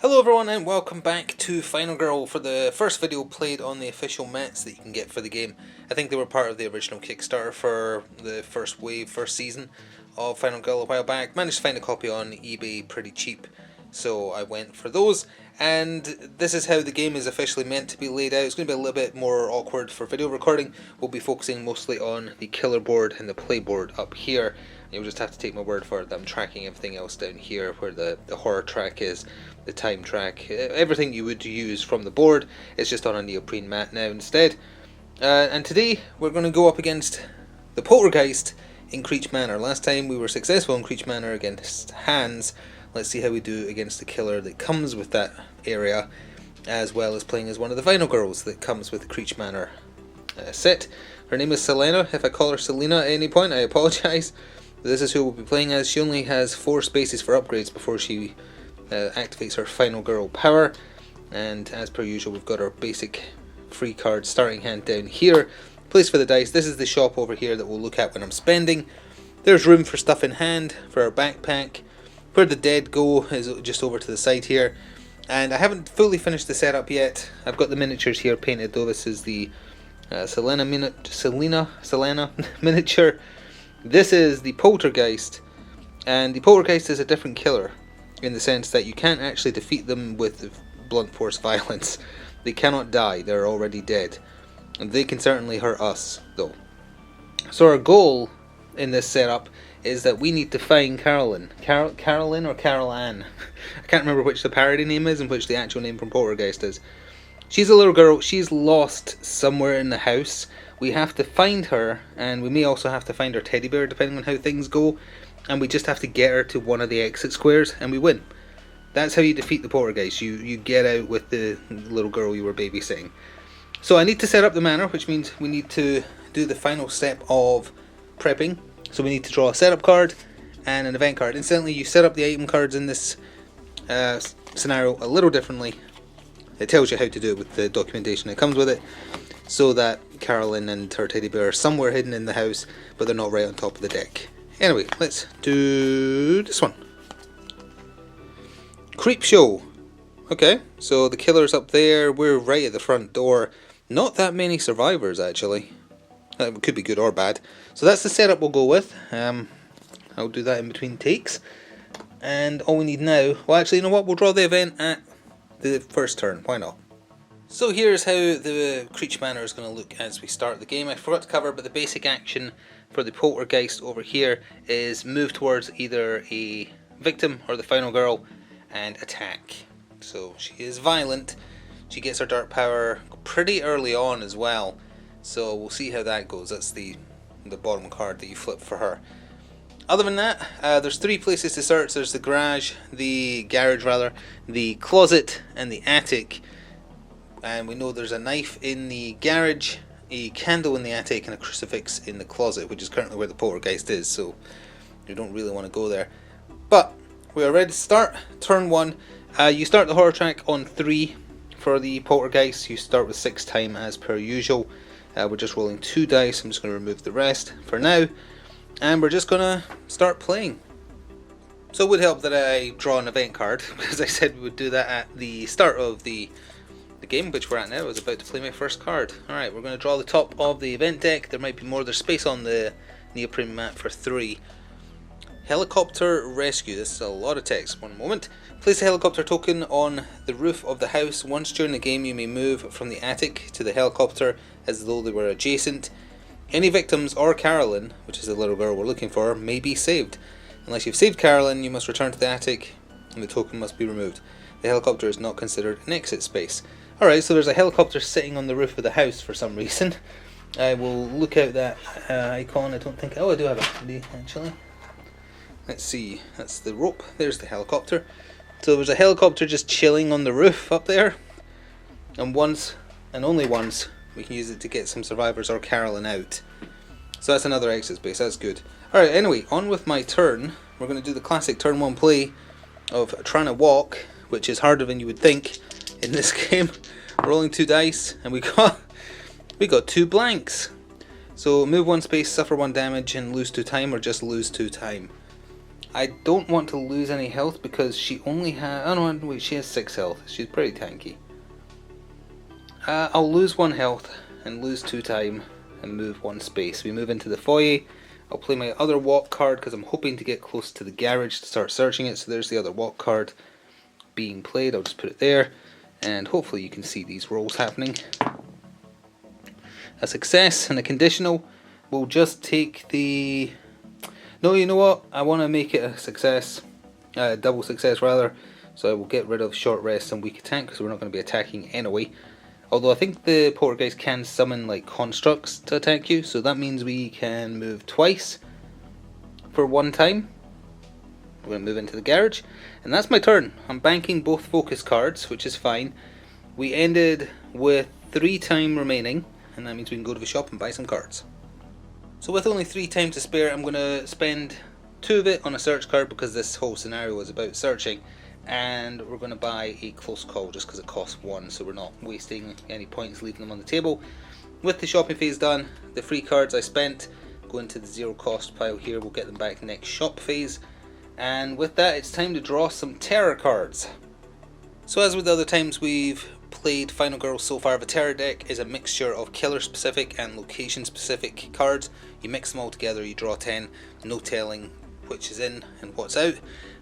Hello everyone and welcome back to Final Girl for the first video played on the official mats that you can get for the game. I think they were part of the original Kickstarter for the first season of Final Girl a while back. Managed to find a copy on eBay pretty cheap, so I went for those. And this is how the game is officially meant to be laid out. It's going to be a little bit more awkward for video recording. We'll be focusing mostly on the killer board and the play board up here. You'll just have to take my word for it that I'm tracking everything else down here where the horror track is, the time track, everything you would use from the board. It's just on a neoprene mat now instead. And today we're going to go up against the Poltergeist in Creech Manor. Last time we were successful in Creech Manor against Hans. Let's see how we do against the killer that comes with that area, as well as playing as one of the Final Girls that comes with the Creech Manor set. Her name is Selena. If I call her Selena at any point, I apologise. This is who we'll be playing as. She only has 4 spaces for upgrades before she activates her Final Girl power. And as per usual, we've got our basic free card starting hand down here. Place for the dice. This is the shop over here that we'll look at when I'm spending. There's room for stuff in hand, for our backpack. Where the dead go is just over to the side here. And I haven't fully finished the setup yet. I've got the miniatures here painted though. This is the Selena miniature. This is the Poltergeist, and the Poltergeist is a different killer in the sense that you can't actually defeat them with blunt force violence. They cannot die, they're already dead. And they can certainly hurt us though. So our goal in this setup is that we need to find Carolyn. Carolyn or Carol Ann? I can't remember which the parody name is and which the actual name from Poltergeist is. She's a little girl, she's lost somewhere in the house. We have to find her, and we may also have to find her teddy bear depending on how things go. And we just have to get her to one of the exit squares and we win. That's how you defeat the Poltergeist. You get out with the little girl you were babysitting. So I need to set up the manor, which means we need to do the final step of prepping. So we need to draw a setup card and an event card. Incidentally, you set up the item cards in this scenario a little differently. It tells you how to do it with the documentation that comes with it, so that Carolyn and her teddy bear are somewhere hidden in the house, but they're not right on top of the deck. Anyway, let's do this one. Creep Show. Okay, so the killer's up there, we're right at the front door. Not that many survivors actually. It could be good or bad. So that's the setup we'll go with. I'll do that in between takes. And all we need now, well actually you know what, we'll draw the event at the first turn, why not? So here's how the Creech Manor is going to look as we start the game. I forgot to cover, but the basic action for the Poltergeist over here is move towards either a victim or the Final Girl and attack. So she is violent. She gets her dark power pretty early on as well. So we'll see how that goes. That's the bottom card that you flip for her. Other than that, there's 3 places to search. There's the garage, the closet, and the attic. And we know there's a knife in the garage, a candle in the attic, and a crucifix in the closet, which is currently where the Poltergeist is, so you don't really want to go there. But we are ready to start. Turn 1. You start the horror track on 3 for the Poltergeist. You start with 6 time as per usual. We're just rolling 2 dice. I'm just going to remove the rest for now. And we're just going to start playing. So it would help that I draw an event card, because I said we would do that at the start of the game, which we're at now. I was about to play my first card. Alright, we're going to draw the top of the event deck. There might be more. There's space on the neoprene mat for 3. Helicopter rescue. This is a lot of text. One moment. Place a helicopter token on the roof of the house. Once during the game you may move from the attic to the helicopter as though they were adjacent. Any victims or Carolyn, which is the little girl we're looking for, may be saved. Unless you've saved Carolyn, you must return to the attic and the token must be removed. The helicopter is not considered an exit space. Alright, so there's a helicopter sitting on the roof of the house for some reason. I will look out that icon. I don't think... Oh, I do have it handy, actually. Let's see. That's the rope. There's the helicopter. So there's a helicopter just chilling on the roof up there. And once, and only once, we can use it to get some survivors or Carolyn out. So that's another exit space. That's good. Alright, anyway, on with my turn. We're going to do the classic turn 1 play of trying to walk, which is harder than you would think in this game. Rolling 2 dice, and we got 2 blanks. So move 1 space, suffer 1 damage, and lose 2 time, or just lose 2 time. I don't want to lose any health because she only has... Oh no, wait, she has 6 health. She's pretty tanky. I'll lose 1 health and lose 2 time and move 1 space. We move into the foyer. I'll play my other walk card because I'm hoping to get close to the garage to start searching it. So there's the other walk card being played. I'll just put it there. And hopefully you can see these rolls happening. A success and a conditional. We'll just take the... No, you know what? I want to make it a success. Double success rather. So I will get rid of short rest and weak attack because we're not going to be attacking anyway. Although I think the poltergeist can summon like constructs to attack you. So that means we can move twice for 1 time. We're going to move into the garage. And that's my turn. I'm banking both focus cards, which is fine. We ended with 3 time remaining. And that means we can go to the shop and buy some cards. So with only 3 time to spare, I'm going to spend 2 of it on a search card because this whole scenario is about searching. And we're going to buy a close call just because it costs 1, so we're not wasting any points leaving them on the table. With the shopping phase done, the free cards I spent go into the 0 cost pile here. We'll get them back next shop phase. And with that, it's time to draw some terror cards. So as with the other times we've played Final Girl so far, the terror deck is a mixture of killer specific and location specific cards. You mix them all together, you draw 10, no telling which is in and what's out.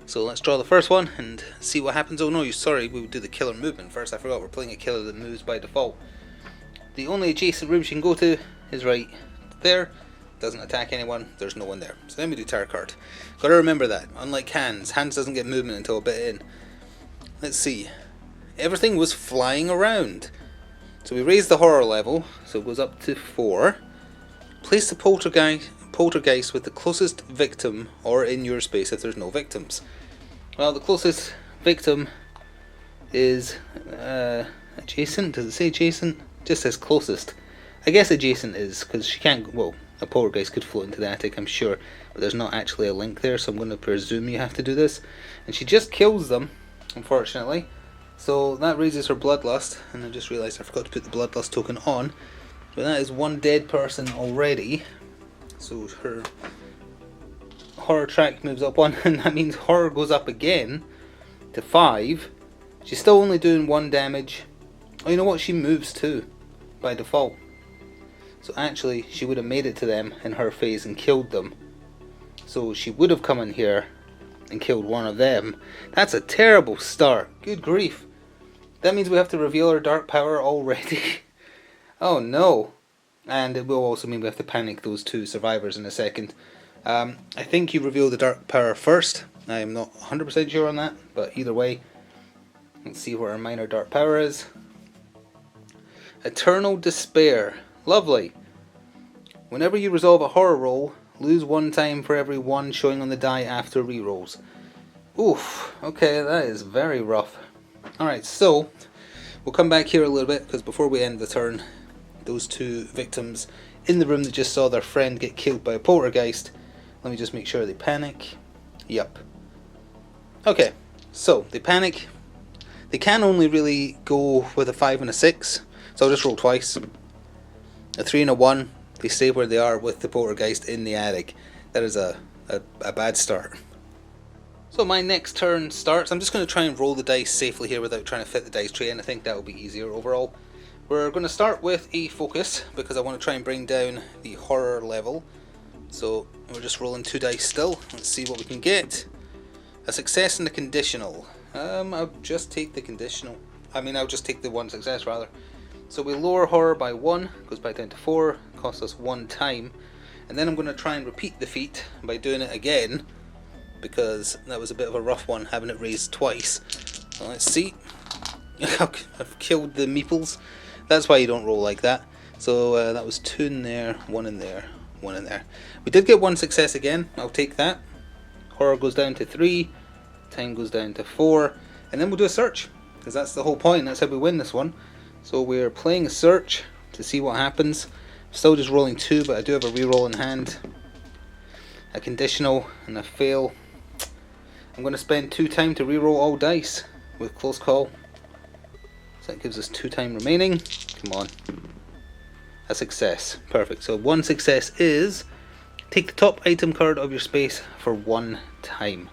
So let's draw the first one and see what happens. Oh no, sorry, we would do the killer movement first. I forgot we're playing a killer that moves by default. The only adjacent room she can go to is right there. Doesn't attack anyone, there's no one there. So then we do terror card. Gotta remember that, unlike hands doesn't get movement until a bit in. Let's see. Everything was flying around. So we raised the horror level, so it goes up to 4. Place the poltergeist with the closest victim or in your space if there's no victims. Well, the closest victim is adjacent. Does it say adjacent? It just says closest. I guess adjacent is because she can't... Well, a poltergeist could float into the attic, I'm sure, but there's not actually a link there, so I'm going to presume you have to do this. And she just kills them, unfortunately. So that raises her bloodlust, and I just realised I forgot to put the bloodlust token on. But that is 1 dead person already. So her horror track moves up 1, and that means horror goes up again to 5. She's still only doing 1 damage. Oh, you know what? She moves 2 by default. So actually, she would have made it to them in her phase and killed them. So she would have come in here and killed 1 of them. That's a terrible start. Good grief. That means we have to reveal her dark power already. Oh no. And it will also mean we have to panic those 2 survivors in a second. I think you reveal the dark power first. I'm not 100% sure on that, but either way, let's see what our minor dark power is. Eternal Despair. Lovely. Whenever you resolve a horror roll, lose 1 time for every 1 showing on the die after rerolls. Oof, okay, that is very rough. Alright, so we'll come back here a little bit because before we end the turn, those 2 victims in the room that just saw their friend get killed by a poltergeist, let me just make sure they panic. Yep. Okay, so they panic. They can only really go with a 5 and a 6, so I'll just roll twice. A 3 and a 1, they stay where they are with the poltergeist in the attic. That is a bad start. So my next turn starts. I'm just going to try and roll the dice safely here without trying to fit the dice tray in. I think that will be easier overall. We're going to start with a focus because I want to try and bring down the horror level. So we're just rolling 2 dice still. Let's see what we can get. A success and a conditional. I'll just take the conditional. I'll just take the 1 success rather. So we lower horror by 1, goes back down to 4, costs us 1 time. And then I'm going to try and repeat the feat by doing it again, because that was a bit of a rough one, having it raised twice. So let's see. I've killed the meeples. That's why you don't roll like that. So that was 2 in there, 1 in there, 1 in there. We did get 1 success again. I'll take that. Horror goes down to 3, time goes down to 4, and then we'll do a search, because that's the whole point. That's how we win this one. So we're playing a search to see what happens. Still just rolling 2, but I do have a reroll in hand. A conditional and a fail. I'm going to spend 2 time to reroll all dice with close call. So that gives us 2 time remaining. Come on. A success. Perfect. So 1 success is take the top item card of your space for 1 time.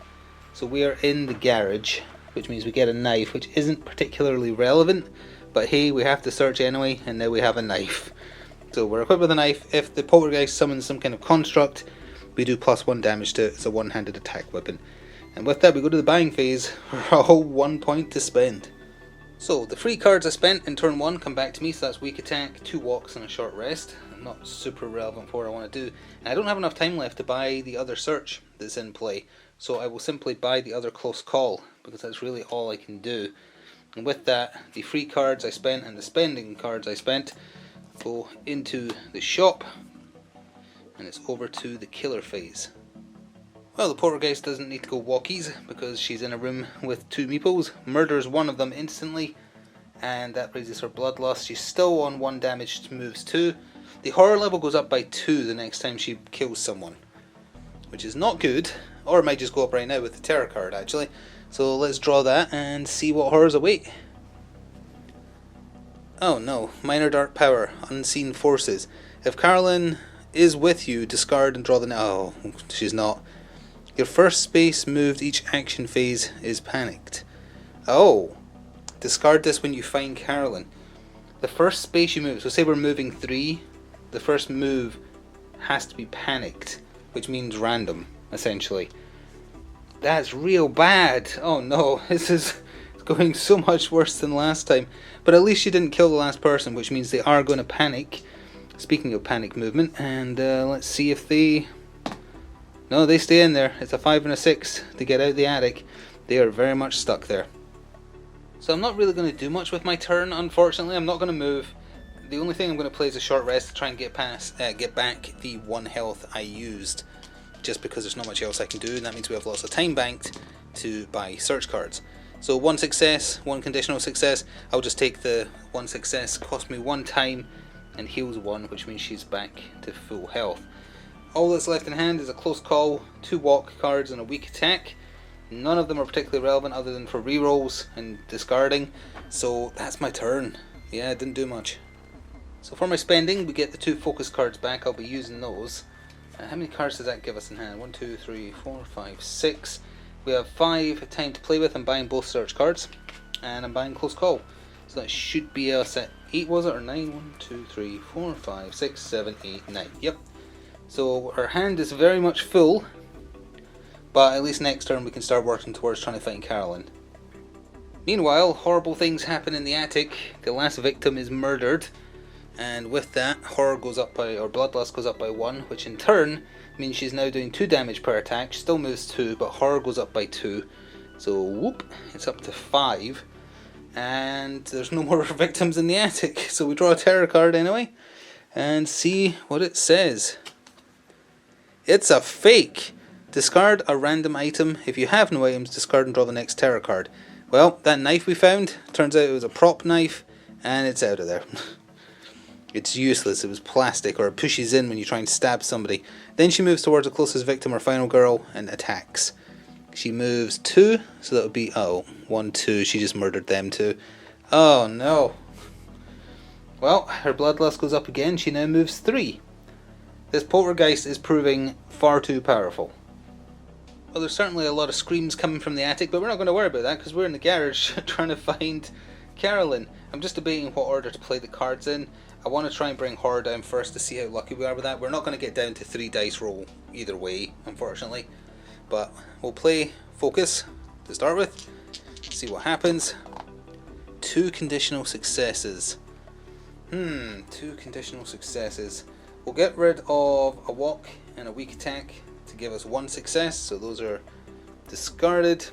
So we are in the garage, which means we get a knife, which isn't particularly relevant, but hey, we have to search anyway, and now we have a knife. So we're equipped with a knife. If the poltergeist summons some kind of construct, we do +1 damage to it. It's a one-handed attack weapon. And with that, we go to the buying phase for a whole 1 point to spend. So the free cards I spent in turn 1 come back to me, so that's weak attack, 2 walks and a short rest. Not super relevant for what I want to do. And I don't have enough time left to buy the other search that's in play, so I will simply buy the other close call, because that's really all I can do. And with that, the free cards I spent and the spending cards I spent go into the shop, and it's over to the killer phase. Well, the poltergeist doesn't need to go walkies, because she's in a room with 2 meeples, murders one of them instantly, and that raises her bloodlust. She's still on 1 damage, moves 2. The horror level goes up by 2 the next time she kills someone, which is not good, or it might just go up right now with the terror card actually. So let's draw that and see what horrors await. Oh no, minor dark power, unseen forces. If Carolyn is with you, discard and draw the... Oh, she's not. Your first space moved each action phase is panicked. Oh, discard this when you find Carolyn. The first space you move, so say we're moving 3, the first move has to be panicked, which means random, essentially. That's real bad. Oh no, this is going so much worse than last time. But at least she didn't kill the last person, which means they are going to panic. Speaking of panic movement, and let's see if they... No, they stay in there. It's a 5 and a 6 to get out the attic. They are very much stuck there. So I'm not really going to do much with my turn, unfortunately. I'm not going to move. The only thing I'm going to play is a short rest to try and get back the 1 health I used, just because there's not much else I can do, and that means we have lots of time banked to buy search cards. So 1 success, 1 conditional success. I'll just take the 1 success, cost me 1 time, and heals 1, which means she's back to full health. All that's left in hand is a close call, 2 walk cards, and a weak attack. None of them are particularly relevant other than for rerolls and discarding. So that's my turn. Yeah, it didn't do much. So for my spending, we get the 2 focus cards back. I'll be using those. How many cards does that give us in hand? 1, 2, 3, 4, 5, 6. We have 5 time to play with. I'm buying both search cards, and I'm buying close call. So that should be us at 8, was it, or 9? 1, 2, 3, 4, 5, 6, 7, 8, 9. Yep. So our hand is very much full, but at least next turn we can start working towards trying to find Carolyn. Meanwhile, horrible things happen in the attic. The last victim is murdered, and with that, horror goes up by, or bloodlust goes up by 1, which in turn means she's now doing 2 damage per attack. She still moves 2, but horror goes up by 2. So whoop, it's up to 5, and there's no more victims in the attic. So we draw a terror card anyway, and see what it says. It's a fake. Discard a random item. If you have no items, discard and draw the next terror card. Well, that knife we found, turns out it was a prop knife, and it's out of there. It's useless. It was plastic, or it pushes in when you try and stab somebody. Then she moves towards the closest victim, or final girl, and attacks. She moves 2, so that would be, 1, 2. She just murdered them too. Oh no. Well, her bloodlust goes up again. She now moves 3. This poltergeist is proving far too powerful. Well, there's certainly a lot of screams coming from the attic, but we're not going to worry about that because we're in the garage trying to find Carolyn. I'm just debating what order to play the cards in. I want to try and bring horror down first to see how lucky we are with that. We're not going to get down to 3 dice roll either way, unfortunately. But we'll play focus to start with. See what happens. 2 conditional successes. 2 conditional successes. We'll get rid of a walk and a weak attack to give us 1 success, so those are discarded.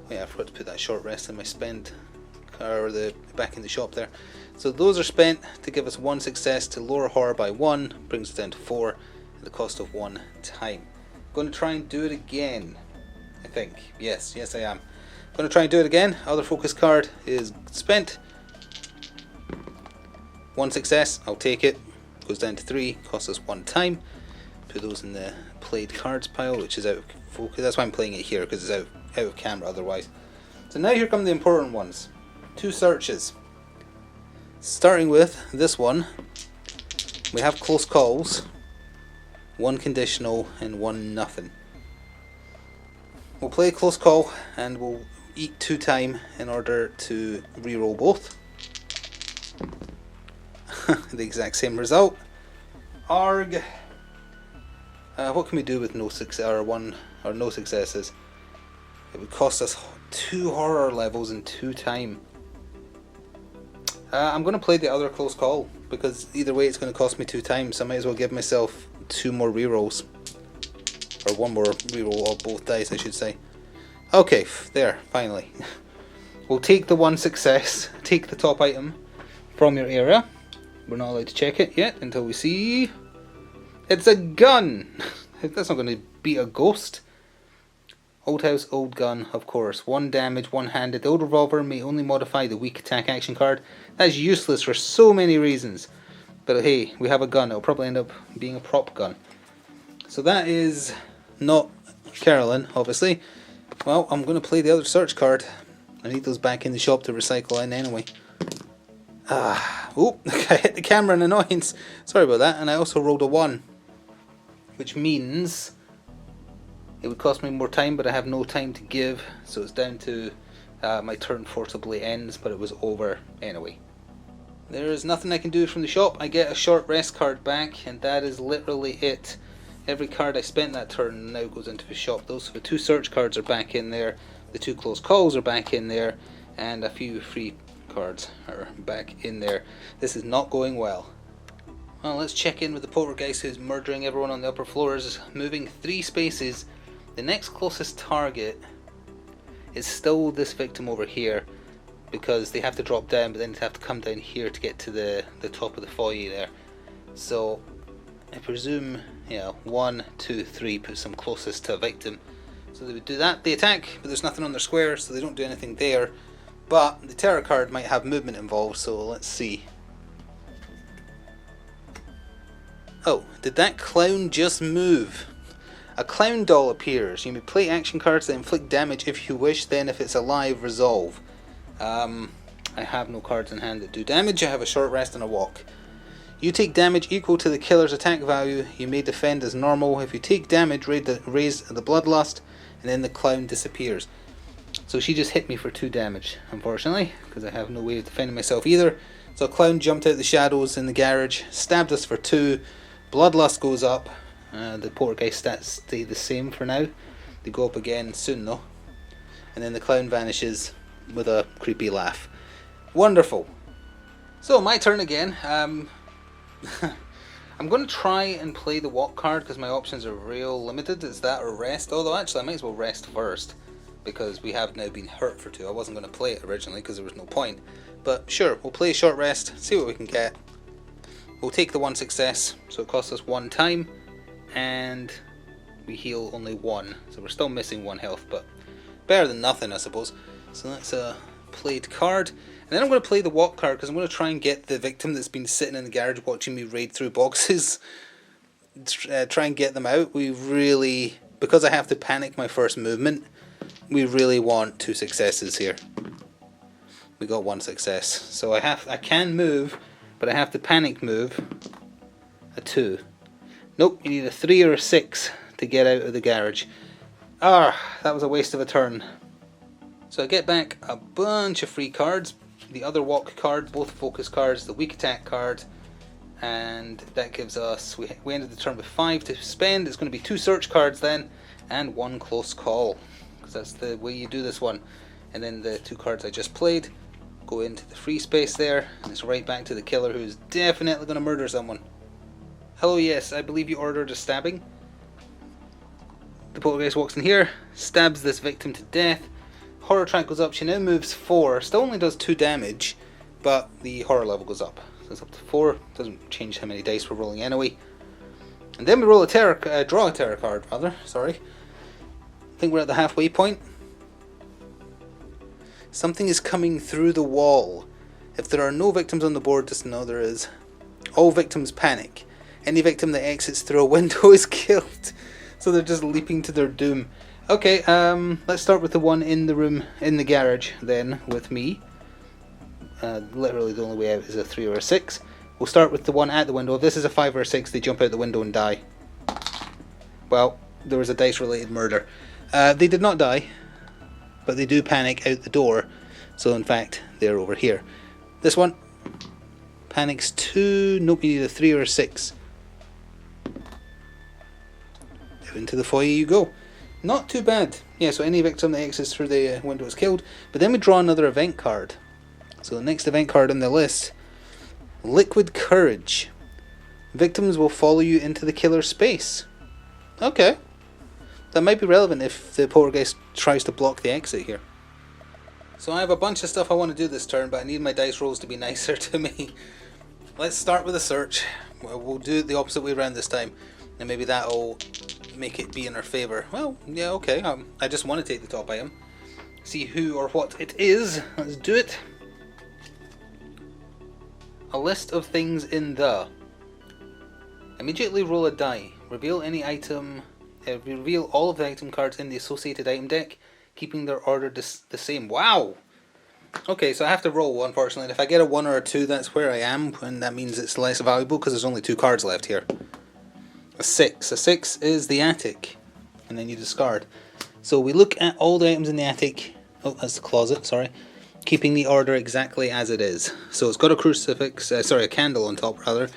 Yeah, I forgot to put that short rest in my spend, or the back in the shop there. So those are spent to give us 1 success to lower horror by 1, brings us down to 4 at the cost of 1 time. I'm going to try and do it again, I think. Yes I am. I'm going to try and do it again. Other focus card is spent. 1 success, I'll take it. Goes down to 3, costs us 1 time. Put those in the played cards pile, which is out of focus. That's why I'm playing it here, because it's out of camera otherwise. So now here come the important ones. 2 searches. Starting with this one, we have close calls, 1 conditional and 1 nothing. We'll play close call and we'll eat 2 time in order to reroll both. The exact same result. Arg. What can we do with no success or one or no successes? It would cost us 2 horror levels in 2 time. I'm going to play the other close call because either way it's going to cost me 2 times, so I might as well give myself 2 more rerolls. Or 1 more reroll of both dice, I should say. Okay, there, finally. We'll take the 1 success, take the top item from your area. We're not allowed to check it yet until we see... It's a gun! That's not going to beat a ghost. Old house, old gun, of course. 1 damage, 1-handed. The old revolver may only modify the weak attack action card. That's useless for so many reasons. But hey, we have a gun. It'll probably end up being a prop gun. So that is not Carolyn, obviously. Well, I'm going to play the other search card. I need those back in the shop to recycle in anyway. Oh, I hit the camera in annoyance. Sorry about that. And I also rolled a 1. Which means it would cost me more time, but I have no time to give. So it's down to my turn forcibly ends, but it was over anyway. There is nothing I can do from the shop. I get a short rest card back, and that is literally it. Every card I spent that turn now goes into the shop. Those the 2 search cards are back in there, the 2 close calls are back in there, and a few free cards are back in there. This is not going well. Well, let's check in with the poltergeist who's murdering everyone on the upper floors, moving 3 spaces. The next closest target is still this victim over here, because they have to drop down, but then they have to come down here to get to the top of the foyer there. So I presume, yeah, 1, 2, 3 puts them closest to a victim. So they would do that. They attack, but there's nothing on their square, so they don't do anything there. But the terror card might have movement involved, so let's see. Oh, did that clown just move? A clown doll appears. You may play action cards that inflict damage if you wish, then if it's alive, resolve. I have no cards in hand that do damage. I have a short rest and a walk. You take damage equal to the killer's attack value. You may defend as normal. If you take damage, raise the bloodlust, and then the clown disappears. So she just hit me for 2 damage, unfortunately, because I have no way of defending myself either. So a clown jumped out the shadows in the garage, stabbed us for 2. Bloodlust goes up. The poltergeist stats stay the same for now. They go up again soon though. And then the clown vanishes with a creepy laugh. Wonderful. So my turn again. I'm going to try and play the walk card because my options are real limited. It's that or rest. Although actually I might as well rest first, because we have now been hurt for 2. I wasn't going to play it originally because there was no point. But sure, we'll play a short rest, see what we can get. We'll take the 1 success, so it costs us 1 time, and we heal only 1. So we're still missing 1 health, but better than nothing, I suppose. So that's a played card. And then I'm going to play the walk card because I'm going to try and get the victim that's been sitting in the garage watching me raid through boxes. Try and get them out. We really, because I have to panic my first movement, we really want 2 successes here. We got 1 success, so I can move, but I have to panic move a 2. Nope, you need a 3 or a 6 to get out of the garage. That was a waste of a turn. So I get back a bunch of free cards. The other walk card, both focus cards, the weak attack card, and that gives us, we ended the turn with 5 to spend. It's going to be 2 search cards then, and 1 close call, because that's the way you do this one. And then the 2 cards I just played go into the free space there, and it's right back to the killer who's definitely going to murder someone. Hello, yes, I believe you ordered a stabbing. The poltergeist walks in here, stabs this victim to death. Horror track goes up. She now moves 4. Still only does 2 damage, but the horror level goes up. So it's up to 4. Doesn't change how many dice we're rolling anyway. And then we roll a draw a terror card, rather. Sorry. I think we're at the halfway point. Something is coming through the wall. If there are no victims on the board, just know there is. All victims panic. Any victim that exits through a window is killed. So they're just leaping to their doom. Okay, let's start with the one in the room, in the garage then, with me. Literally the only way out is a 3 or a 6. We'll start with the one at the window. If this is a 5 or a 6, they jump out the window and die. Well, there was a dice-related murder. They did not die, but they do panic out the door. So in fact, they're over here. This one panics 2. Nope, you need a 3 or a 6. Out into the foyer you go. Not too bad. Yeah, so any victim that exits through the window is killed. But then we draw another event card. So the next event card on the list, Liquid Courage. Victims will follow you into the killer's space. Okay. That might be relevant if the poltergeist tries to block the exit here. So I have a bunch of stuff I want to do this turn, but I need my dice rolls to be nicer to me. Let's start with a search. We'll do it the opposite way around this time, and maybe that'll make it be in our favour. Well, yeah, okay. I just want to take the top item. See who or what it is. Let's do it. A list of things in the... Immediately roll a die. Reveal any item... reveal all of the item cards in the associated item deck, keeping their order the same. Wow! Okay, so I have to roll, unfortunately. If I get a 1 or a 2, that's where I am, and that means it's less valuable because there's only 2 cards left here. A 6. A 6 is the attic, and then you discard. So we look at all the items in the attic. Oh, that's the closet, sorry. Keeping the order exactly as it is. So it's got a crucifix, a candle on top, rather.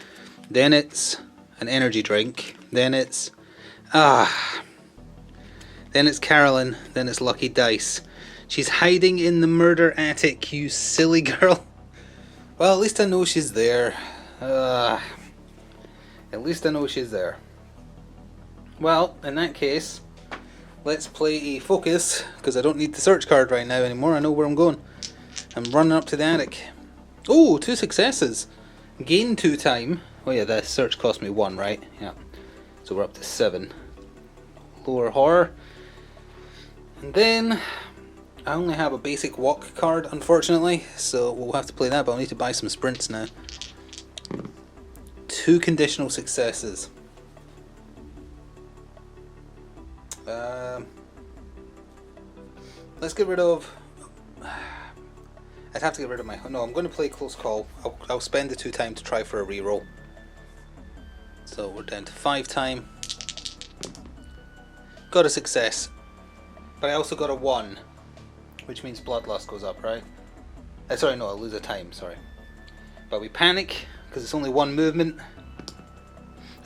Then it's an energy drink. Then it's... then it's Carolyn. Then it's Lucky Dice. She's hiding in the murder attic, you silly girl. Well, at least I know she's there. At least I know she's there. Well, in that case, let's play a focus, because I don't need the search card right now anymore. I know where I'm going. I'm running up to the attic. Oh, 2 successes. Gain 2 time. Oh yeah, the search cost me 1, right? Yeah. So we're up to 7. Lower horror. And then I only have a basic walk card, unfortunately, so we'll have to play that, but I'll need to buy some sprints now. 2 conditional successes. Let's get rid of... I'd have to get rid of my... No, I'm going to play Close Call. I'll spend the 2 time to try for a reroll. So we're down to 5 time. Got a success. But I also got a 1. Which means Bloodlust goes up, right? Sorry, no, I'll lose a time, sorry. But we panic, because it's only 1 movement.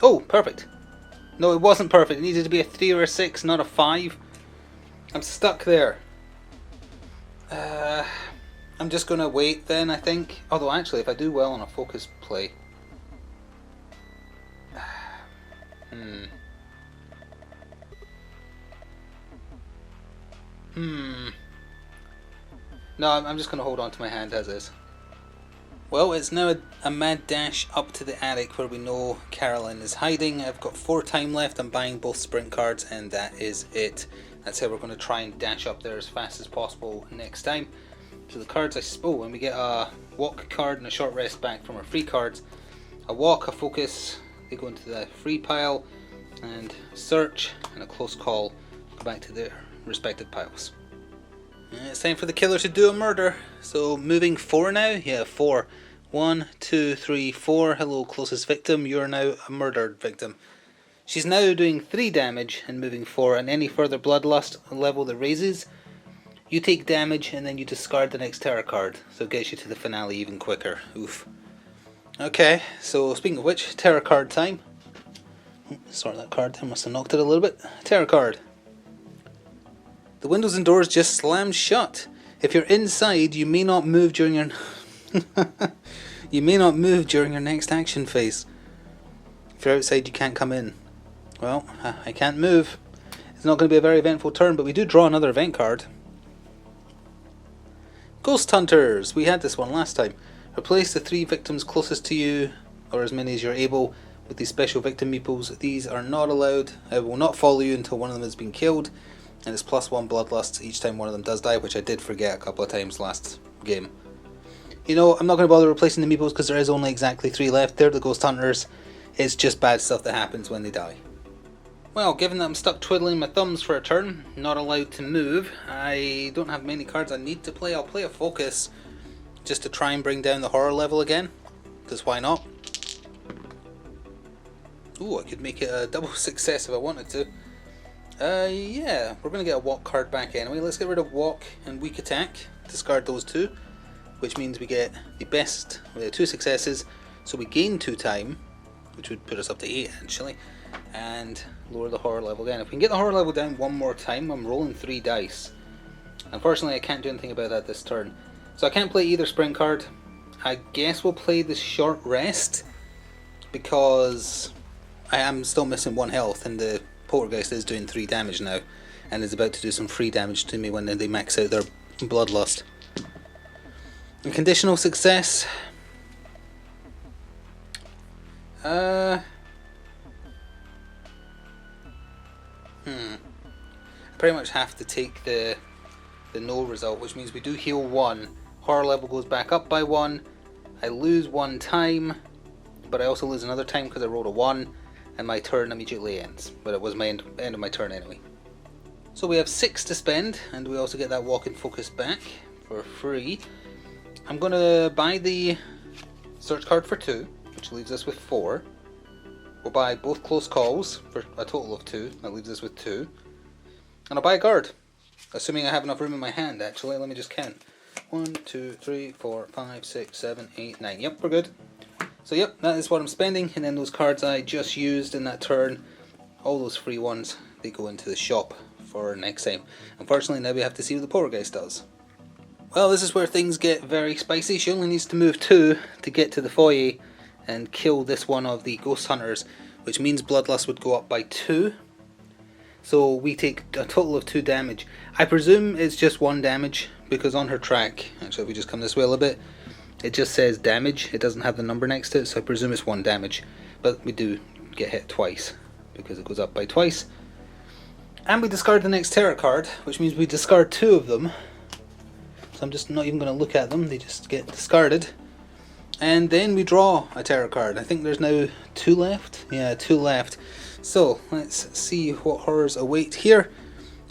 Oh, perfect. No, it wasn't perfect. It needed to be a 3 or a 6, not a 5. I'm stuck there. I'm just going to wait then, I think. Although, actually, if I do well on a focus play... No, I'm just going to hold on to my hand as is. Well, it's now a mad dash up to the attic where we know Carolyn is hiding. I've got 4 time left. I'm buying both sprint cards, and that is it. That's how we're going to try and dash up there as fast as possible next time. So the cards and we get a walk card and a short rest back from our free cards. A walk, a focus, they go into the free pile, and search and a close call go back to their respective piles. And it's time for the killer to do a murder. So moving 4 now? Yeah, 4. 1, 2, 3, 4. Hello, closest victim. You're now a murdered victim. She's now doing 3 damage and moving 4, and any further bloodlust level that raises, you take damage and then you discard the next terror card. So it gets you to the finale even quicker. Oof. Okay, so speaking of which, terror card time. Sort that card there, must have knocked it a little bit. Terror card. The windows and doors just slammed shut. If you're inside, you may not move during your next action phase. If you're outside, you can't come in. Well, I can't move. It's not going to be a very eventful turn, but we do draw another event card. Ghost Hunters. We had this one last time. Replace the 3 victims closest to you, or as many as you're able, with these special victim meeples. These are not allowed. I will not follow you until one of them has been killed. And it's +1 bloodlust each time one of them does die, which I did forget a couple of times last game. You know, I'm not going to bother replacing the meeples because there is only exactly 3 left. They're the Ghost Hunters. It's just bad stuff that happens when they die. Well, given that I'm stuck twiddling my thumbs for a turn, not allowed to move, I don't have many cards I need to play. I'll play a focus just to try and bring down the horror level again, because why not? Ooh, I could make it a double success if I wanted to. Yeah, we're going to get a walk card back anyway. Let's get rid of walk and weak attack. Discard those two, which means we get the best. We have 2 successes, so we gain 2 time, which would put us up to 8 actually, and lower the horror level again. If we can get the horror level down one more time, I'm rolling 3 dice. Unfortunately, I can't do anything about that this turn, so I can't play either sprint card. I guess we'll play the short rest because I am still missing 1 health, and the Poltergeist is doing 3 damage now, and is about to do some free damage to me when they max out their bloodlust. And conditional success. I pretty much have to take the no result, which means we do heal 1. Horror level goes back up by 1. I lose 1 time, but I also lose another time because I rolled a 1, and my turn immediately ends. But it was my end of my turn anyway. So we have 6 to spend, and we also get that walk and focus back for free. I'm going to buy the search card for 2, which leaves us with 4. We'll buy both close calls for a total of 2, that leaves us with 2. And I'll buy a guard, assuming I have enough room in my hand actually. Let me just count. 1, 2, 3, 4, 5, 6, 7, 8, 9. Yep, we're good. So yep, that is what I'm spending, and then those cards I just used in that turn, all those free ones, they go into the shop for next time. Unfortunately, now we have to see what the Poltergeist does. Well, this is where things get very spicy. She only needs to move 2 to get to the foyer and kill this one of the ghost hunters, which means bloodlust would go up by 2. So we take a total of 2 damage. I presume it's just 1 damage, because on her track, actually if we just come this way a little bit, it just says damage, it doesn't have the number next to it, so I presume it's 1 damage. But we do get hit twice, because it goes up by twice. And we discard the next terror card, which means we discard 2 of them. So I'm just not even going to look at them, they just get discarded. And then we draw a terror card. I think there's now 2 left. Yeah, 2 left. So let's see what horrors await here.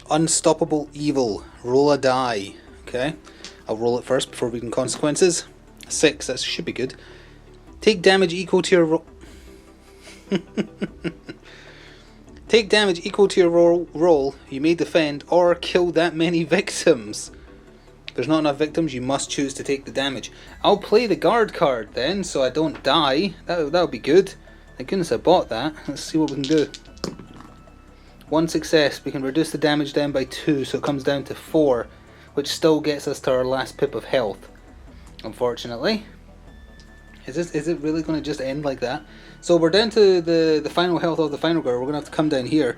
Unstoppable Evil. Roll a die. Okay, I'll roll it first before reading consequences. 6, that should be good. Take damage equal to your roll. Take damage equal to your roll. You may defend or kill that many victims. If there's not enough victims, you must choose to take the damage. I'll play the guard card then, so I don't die. That'll be good. Thank goodness I bought that. Let's see what we can do. 1 success. We can reduce the damage down by 2, so it comes down to 4, which still gets us to our last pip of health. Unfortunately. Is it really going to just end like that? So we're down to the final health of the final girl. We're going to have to come down here.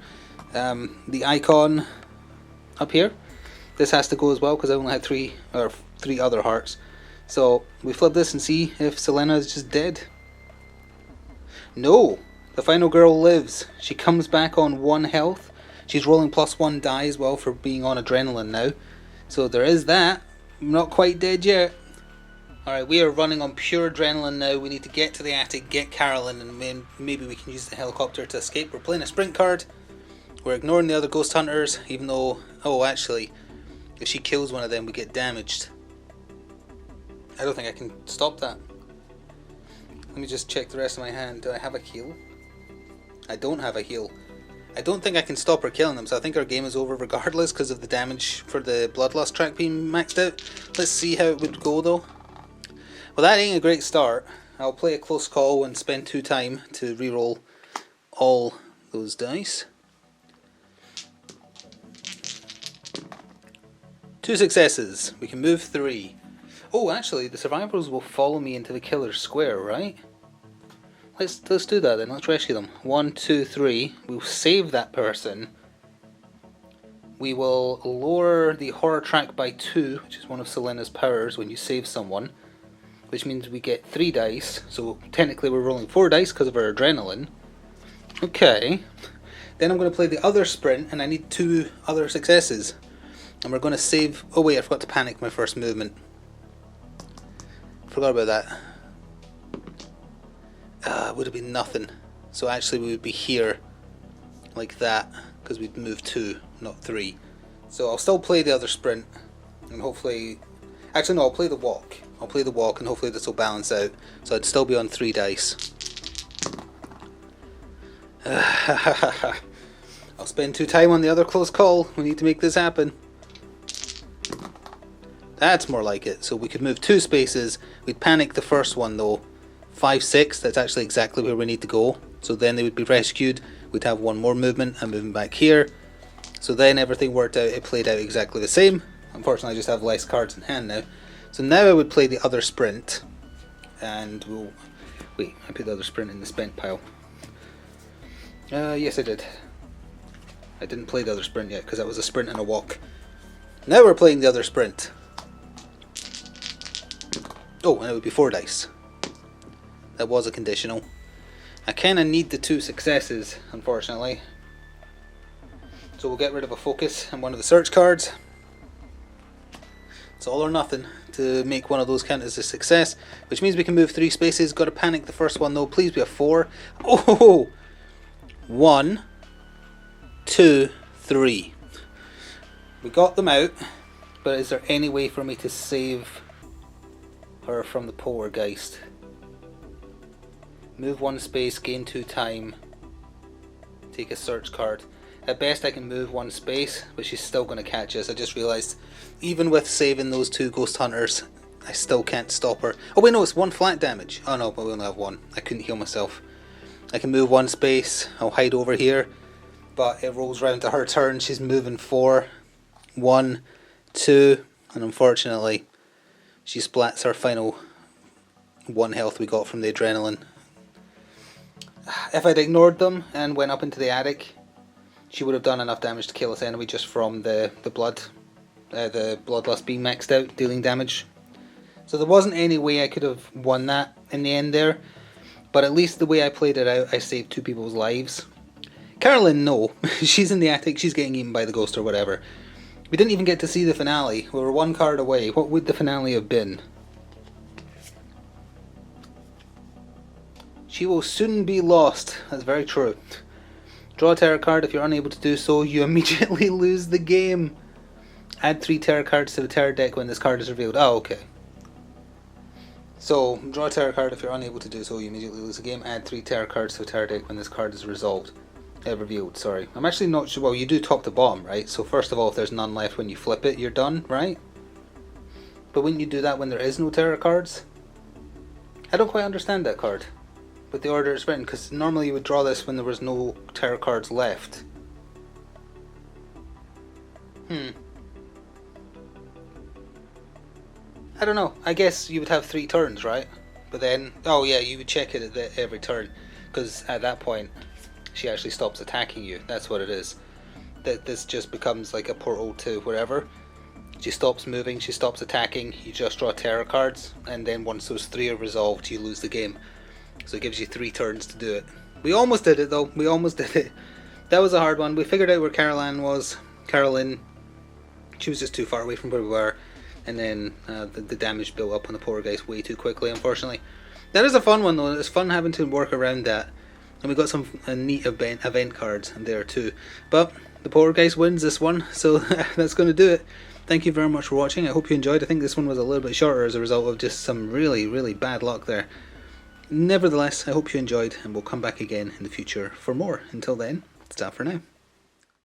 The icon up here. This has to go as well because I only had 3 other hearts. So we flip this and see if Selena is just dead. No! The final girl lives. She comes back on 1 health. She's rolling +1 die as well for being on adrenaline now. So there is that. I'm not quite dead yet. Alright, we are running on pure adrenaline now. We need to get to the attic, get Carolyn, and maybe we can use the helicopter to escape. We're playing a sprint card. We're ignoring the other ghost hunters, even though... Oh, actually, if she kills one of them, we get damaged. I don't think I can stop that. Let me just check the rest of my hand. Do I have a heal? I don't have a heal. I don't think I can stop her killing them, so I think our game is over regardless because of the damage for the bloodlust track being maxed out. Let's see how it would go though. Well, that ain't a great start. I'll play a close call and spend 2 time to reroll all those dice. 2 successes. We can move 3. Oh, actually, the survivors will follow me into the killer's square, right? Let's do that then. Let's rescue them. 1, 2, 3. We'll save that person. We will lower the horror track by 2, which is one of Selena's powers when you save someone, which means we get 3 dice. So technically we're rolling 4 dice because of our adrenaline. Okay. Then I'm going to play the other sprint, and I need 2 other successes. And we're going to save... Oh wait, I forgot to panic my first movement. Forgot about that. It would have been nothing. So actually we would be here like that because we'd moved 2, not 3. So I'll still play the other sprint and hopefully... Actually no, I'll play the walk. I'll play the walk and hopefully this will balance out. So I'd still be on 3 dice. I'll spend 2 time on the other close call. We need to make this happen. That's more like it. So we could move 2 spaces. We'd panic the first one though. 5, 6, that's actually exactly where we need to go. So then they would be rescued. We'd have 1 more movement and moving back here. So then everything worked out, it played out exactly the same. Unfortunately I just have less cards in hand now. So now I would play the other sprint. And we'll... Wait, I put the other sprint in the spent pile. Yes I did. I didn't play the other sprint yet because that was a sprint and a walk. Now we're playing the other sprint. Oh, and it would be 4 dice. That was a conditional. I kind of need the 2 successes, unfortunately. So we'll get rid of a focus and one of the search cards. It's all or nothing to make one of those count as a success, which means we can move 3 spaces. Got to panic the first one though. Please be a 4. Oh! 1, 2, 3. We got them out, but is there any way for me to save her from the poltergeist? Move 1 space, gain 2 time, take a search card. At best I can move 1 space, but she's still going to catch us. I just realised, even with saving those 2 ghost hunters, I still can't stop her. Oh wait, no, it's 1 flat damage. Oh no, but we only have 1. I couldn't heal myself. I can move 1 space, I'll hide over here, but it rolls round to her turn. She's moving 4, 1, 2, and unfortunately she splats her final 1 health we got from the adrenaline. If I'd ignored them and went up into the attic, she would have done enough damage to kill us anyway, just from the bloodlust being maxed out, dealing damage. So there wasn't any way I could have won that in the end there, but at least the way I played it out, I saved 2 people's lives. Carolyn, no. She's in the attic, she's getting eaten by the ghost or whatever. We didn't even get to see the finale. We were 1 card away. What would the finale have been? She will soon be lost. That's very true. Draw a terror card. If you're unable to do so, you immediately lose the game. Add 3 terror cards to the terror deck when this card is revealed. Oh, okay. So, draw a terror card. If you're unable to do so, you immediately lose the game. Add 3 terror cards to the terror deck when this card is revealed. Sorry. I'm actually not sure. Well, you do top to bottom, right? So first of all, if there's none left when you flip it, you're done, right? But wouldn't you do that when there is no terror cards? I don't quite understand that card. But the order it's written, because normally you would draw this when there was no terror cards left. I don't know. I guess you would have 3 turns, right? But then, oh yeah, you would check it at every turn, because at that point she actually stops attacking you. That's what it is. That this just becomes like a portal to wherever. She stops moving, she stops attacking, you just draw terror cards, and then once those 3 are resolved, you lose the game. So it gives you 3 turns to do it. We almost did it though, we almost did it. That was a hard one. We figured out where Carolyn, she was just too far away from where we were, and then the damage built up on the poltergeist way too quickly, unfortunately. That is a fun one though, it's fun having to work around that. And we got some neat event cards there too. But the poltergeist wins this one, so that's going to do it. Thank you very much for watching. I hope you enjoyed. I think this one was a little bit shorter as a result of just some really, really bad luck there. Nevertheless, I hope you enjoyed, and we'll come back again in the future for more. Until then, it's that for now.